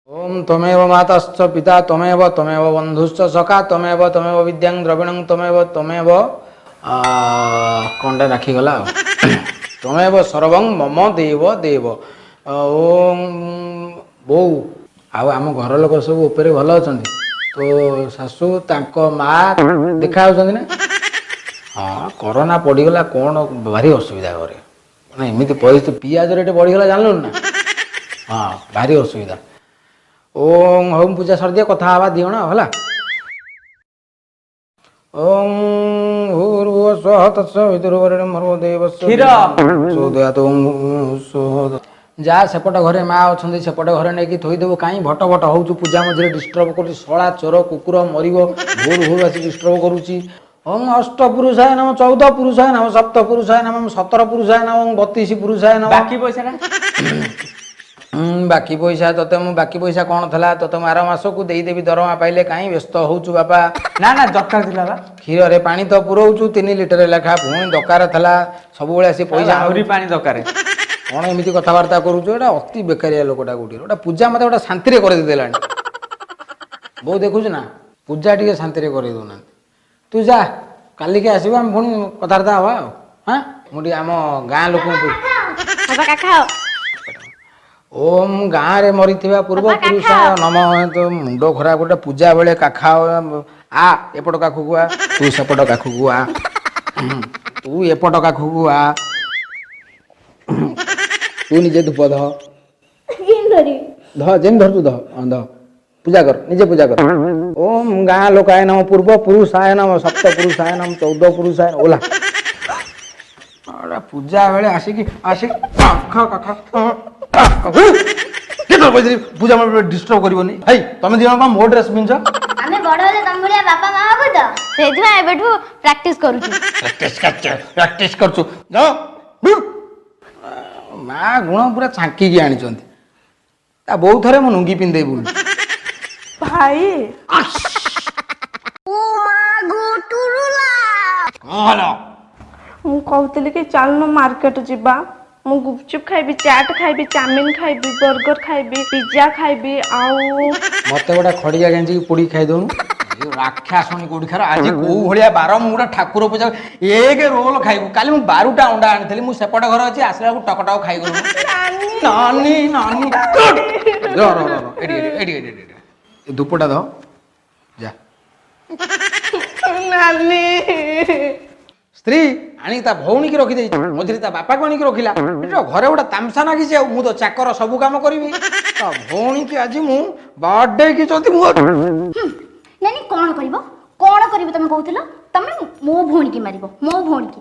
ओम तमेव माताश्च पिता तमेव तमेव बंधुश्च सखा तमेव तमेव विद्यां द्रविणं तमेव तमेव कौनटा राखीगला तमेव सर्वं मम देव देव। ओम बो आउ आम घर लोक सब उपरे भल अच्छा तो शाशु तांको माँ देखा ना। हाँ कोरोना पड़गला कौन भारी असुविधा घरे मैंने एमती परिस्थिति पियाज रेट बढ़ीगला जानल ना। हाँ भारी असुविधा। ओम होम पूजा सर दिया कथा हवा दियो ना होला। ओम भूर्भुवः स्वः तत्सवितुर्वरेण्यं भर्गो देवस्य प्रचोदयात्। ओम स्वः जा सेपट घरे माँ अच्छा सेपट घरे नहीं थईदेव कहीं भट भट हो पूजा मझे डिस्टर्ब कर शला चोर कुकुर मर भोर भोर आसी डिस्टर्ब करुच्ची। ओम अष्ट पुरुषाय नम 14 पुरुषाय नम सप्त पुरुषाय नम 17 पुरुषाय नम 32 पुरुषाय नम। बाकी पैसा बाकी पैसा तोते मु बाकी पैसा कौन था तोते आर मास को देदेवी दरमा पाइले कहीं व्यस्त होचु बापा। ना ना दरकार थिला बा क्षीर रे पानी तो पुरोचु 3 लिटर लेखा पुणी दरकार था सब बेले पैसा आहुरी पानी दरकार कौन एमती कथबार्ता करुचु एटा अति बेकारिया लोकटा गोटे गोटा पूजा मत गोटा शांति कर देला बहु देखुच ना पूजा टी शांति कर दौना। तू जा काली के आसब आम पुणी कथबार्ता हवा। हाँ मुझे आम गाँ लोक ओम गाँव रे मरी पूर्व पुरुष नम तो मुंड खराब गोटे पूजा बेले काखा आ एपट काखू को आ तू सेपट काखू को आ तू एपट काखू को आ तू निजे धूप ध जेम धर तू ध पूजा कर निजे पूजा कर। ओम गाँ लोकाय नम पूर्व पुरुषाय नम सप्त पुरुषाय नम 14 पुरुषाय ओला पूजा बेले आसिक आसिक पूजा डिस्टर्ब करनी भाई तुम दी मो ड्रेस पिंच आमे बड़ होले तम भलिया बापा मां हबो त सेदिना एबेठू प्रैक्टिस करूछु प्रैक्टिस करछु जाओ माँ गुण पूरा छांकी की आनी ता बहुत थरे मु नुंगी पिंदे बुल भाई ओ मां गोटुरुला कहलो मु कहतली कि चलनो मार्केट जिबा मु गुपचुप खाइबी चाट खाइबी चाउमीन खाइबी बर्गर खाइबी पिज्जा खाइबी आउ मते गोटा खड़िया गेंजी पुड़ी खाई दउनु राक्षासनी कोडी खार आज को भलिया बार मु गोटा ठाकुर पूजा एक रोल खाइबू काली मु 12टा अंडा आनिथली मु सेपट घर अछि आसला को टकटाक खाइ गलु नानी नानी रो रो रो एडी धूपटा दो जा नानी स्त्री आनी ता भौणी की रखी दे मझिरे ता बापा को आनी की रखिला एटा घरे गोटा तामसा नागी से मु तो चाकर सब काम करबी ता भौणी की आज मु बर्थडे की चोती मु नानी कोन करिवो तमे कहउथिलो तमे मो भोणी की मारिबो मो भोणी की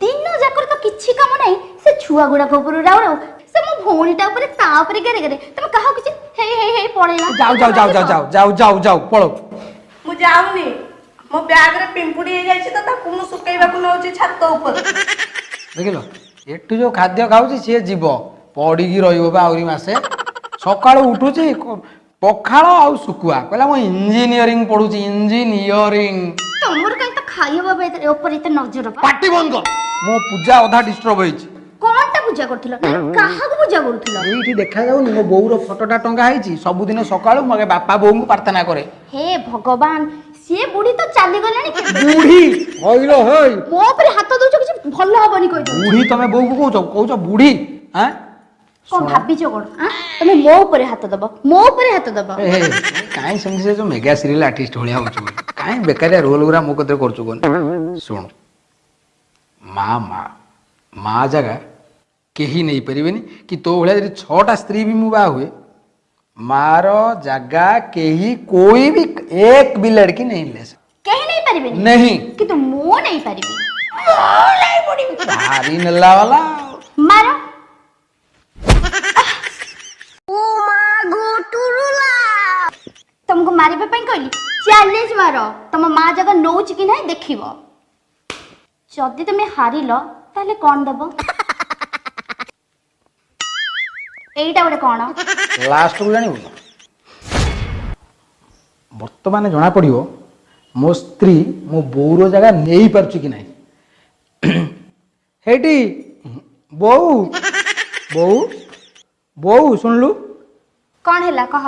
दिन जाकर तो किछि काम नै से छुआ गुडा को ऊपर राव राव से मो भोणीटा ऊपर ता ऊपर गेरे गेरे तमे कहा किछि हे पळेला जाओ जाओ जाओ जाओ जाओ जाओ जाओ जाओ पळो मु जाउनी मो बैग रे पिंपुडी हे जायछि त ताकू मु सुकेइबा को नउछि छात ऊपर देखिलो एठू जो खाद्य खाऊची सी जीव पड़ीकी रहिबो बा आउरी मासे सकाळु उठुची पखाळ आउ सुकुआ कहला मो इंजीनियरिंग पढुची इंजीनियरिंग तमर कहीं तो खाइबो बे ऊपर इते नजर बा पार्टी बंद कर मो पूजा अधा डिस्टर्ब होईची कोनटा पूजा करथिलो काहा को पूजा करथिलो एठी देखा जाउनी मो बोउर फोटोटा टंगा हैची सब दिन सकाळु मगे बापा बोउ को प्रार्थना करे हे भगवान से बुढ़ी तो चली गलानी बुढ़ी होइलो होय मो ऊपर हाथ दउछ किछ भल हबनी कहि दउ बुढ़ी तमे बोउ को कहउछ बुढ़ी हैं कोन भाबिछ कोन हां तमे मो ऊपर हाथ दबो ए काई समझ से जो मेगा सीरियल आर्टिस्ट होलिया होछु काई बेकारिया रोल गुरा मो कते करछु कोन सुन माँ माँ माँ जगह केही नहीं परिबेनी कि तो भलिया जदी 6टा स्त्री भी मुबा हुए मारो जगह केही कोई भी एक भी लड़की नहीं ले सकती कहीं नहीं परिबेनी नहीं कि तो मो नहीं परिबी नहीं पड़ी भारी नल्ला वाला मारो ओ मां गोटुरुला तुमको मारिबे पई कहली चैलेंज मारो तुम मां जगह नोच कि नहीं देखिबो जदी तुम हारिलो ताले कोन दबो एईटा गोटे कोन लास्ट को जानिबो वर्तमान जना पड़िबो मो स्त्री मो बोउर जगह नहीं पारछु कि नहीं हेटी बोउ बोउ बोउ सुनलु कोन हैला कह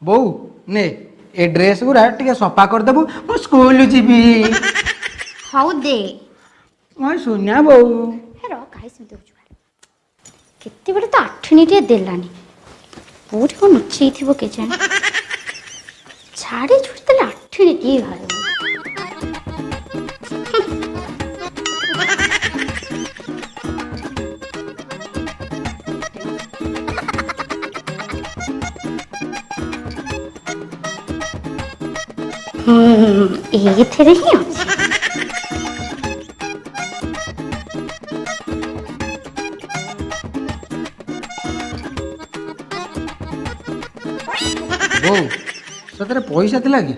ବୋଉ ନେ ଏ ଡ୍ରେସ୍ ଗୁରା ଟିକେ ସଫା କରିଦେବୁ ମୁଁ ସ୍କୁଲ ଯିବି। ହଉ ଦେ। ମୋ ସୁନା ବୋଉ। ହେର କାହିଁ ସେମିତି ହଉଛୁ କେତେବେଳେ ତ ଆଠିଣି ଟିକେ ଦେଲାନି କୋଉଠି କ'ଣ ଲୁଚେଇଥିବ କେଜାଣି ଛାଡ଼ି ଛୁଟି ଦେଲେ ଆଠିଣି ଟିକେ ବାହାରିବ। ଏଇଥିରେ ହିଁ ଅଛି। ବୋଉ ସେଥିରେ ପଇସା ଥିଲା କି?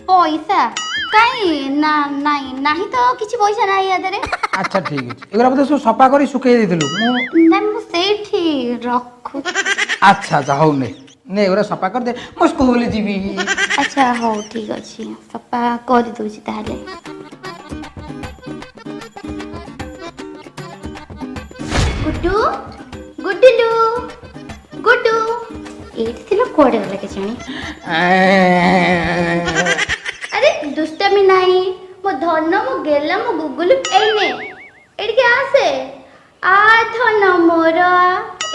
ପଇସା କାଇଁ ନା ନାଇଁ ନାହିଁ ତ କିଛି ପଇସା ନାହିଁ ୟା ଦେହରେ। ଆଚ୍ଛା ଠିକ୍ ଅଛି ଏଗୁରା ବୋଧେ ସବୁ ସଫା କରି ଶୁଖେଇ ଦେଇଥିଲୁ ମୁଁ। ନାଇଁ ମୁଁ ସେଇଠି ରଖୁ। ଆଚ୍ଛା ଆଚ୍ଛା ହଉ ନେ ନେ ଏଗୁରା ସଫା କରିଦେ ମୁଁ ସ୍କୁଲ ଯିବି। ଆଚ୍ଛା ହଉ ଠିକ୍ ଅଛି ସଫା କରିଦଉଛି ତାହେଲେ। ଗୁଡୁ ଗୁଡୁଲୁ ଗୁଡୁ ଏଇଠି ଥିଲା କୁଆଡ଼େ ଗଲା କେଜାଣି। ଆରେ ଦୁଷ୍ଟାମି ନାହିଁ ମୋ ଧନ ମୋ ଗେଲା ମୋ ଗୁଗୁଲୁ ଏଇନେ ଏଇଠିକି ଆସେ। ଆ ଧନ ମୋର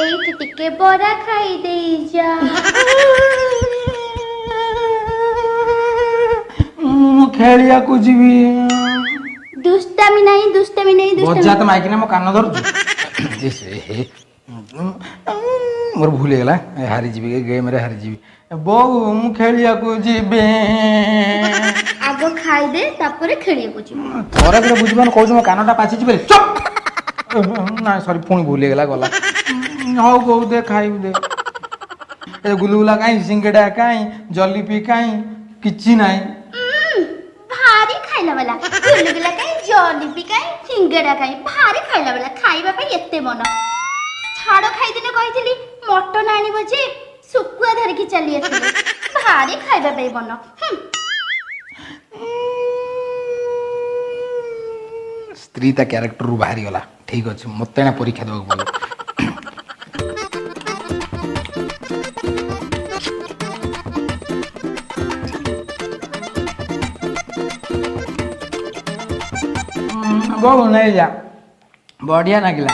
ଏଇଠି ଟିକେ ବରା ଖାଇ ଦେଇ ଯା। ମୁଁ ଖେଳିବାକୁ ଯିବି। ଦୁଷ୍ଟାମି ନାହିଁ ଦୁଷ୍ଟାମି ନାହିଁ ବଜା ଦୁଷ୍ଟାମି। ତ ମାଇକିନା ମୋ କାନ ଧରୁଛୁ। ମୋର ଭୁଲ ହେଇଗଲା ହାରିଯିବି ଏ ଗେମ୍ରେ ହାରିଯିବି। ବୋଉ ମୁଁ ଖେଳିବାକୁ ଯିବି। ଆଗ ଖାଇଦେ ତାପରେ ଖେଳିବାକୁ ଯିବୁ। ଥରେ ଥରେ ବୁଝିପାରୁନି କହୁଛୁ ମୋ କାନଟା ପାଚିଛି ବୋଲି ଚୁପ୍। ନାଇଁ ସରି ପୁଣି ଭୁଲ ହେଇଗଲା ଗଲା। ହଉ ବୋଉ ଦେ ଖାଇବୁ ଦେ। ଏ ଗୁଲୁଗୁଲା କାହିଁ ସିଙ୍ଗେଡ଼ା କାହିଁ ଜଲିପି କାହିଁ କିଛି ନାହିଁ। ଭାରି ଖାଇଲା ବାଲା ଗୁଲୁଗୁଲା କାଇଁ ଜଲିପି କାଇଁ ସିଙ୍ଗେଡ଼ା କାଇଁ ଭାରି ଖାଇଲା ବାଲା ଖାଇବା ପାଇଁ ଏତେ ମନ। ଛାଡ଼ ଖାଇଦିନେ କହିଥିଲି ମଟନ ଆଣିବ ଯେ ଶୁଖୁଆ ଧରିକି ଚାଲି ଆସିଲେ ଭାରି ଖାଇବା ପାଇଁ ମନ। ସ୍ତ୍ରୀ ତା କ୍ୟାରେକ୍ଟରରୁ ବାହାରିଗଲା ଠିକ୍ ଅଛି ମୋତେ ଏଣା ପରୀକ୍ଷା ଦେବାକୁ ପଡ଼ିବ। ବୋଉ ନେଇଯା ବଢ଼ିଆ ଲାଗିଲା।